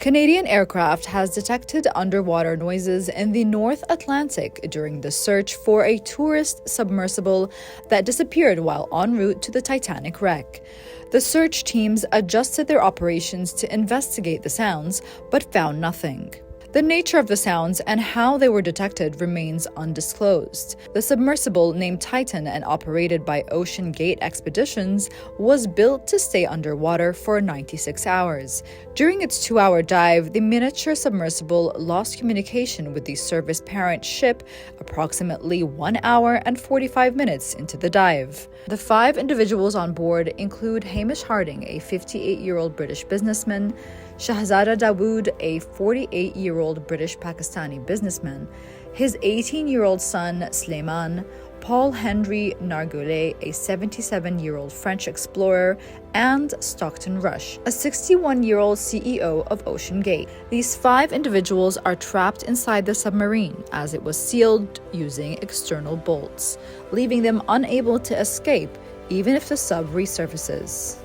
Canadian aircraft has detected underwater noises in the North Atlantic during the search for a tourist submersible that disappeared while en route to the Titanic wreck. The search teams adjusted their operations to investigate the sounds, but found nothing. The nature of the sounds and how they were detected remains undisclosed. The submersible, named Titan and operated by Ocean Gate Expeditions, was built to stay underwater for 96 hours. During its 2-hour dive, the miniature submersible lost communication with the service parent ship approximately 1 hour and 45 minutes into the dive. The 5 individuals on board include Hamish Harding, a 58-year-old British businessman, Shahzada Dawood, a 48-year-old British-Pakistani businessman, his 18-year-old son Sleiman, Paul Henry Nargoulet, a 77-year-old French explorer, and Stockton Rush, a 61-year-old CEO of Ocean Gate. These 5 individuals are trapped inside the submarine as it was sealed using external bolts, leaving them unable to escape even if the sub resurfaces.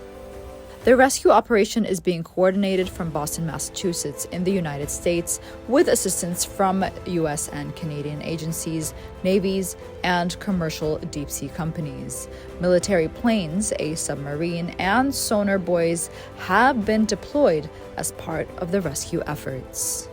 The rescue operation is being coordinated from Boston, Massachusetts, in the United States, with assistance from U.S. and Canadian agencies, navies, and commercial deep-sea companies. Military planes, a submarine, and sonar buoys have been deployed as part of the rescue efforts.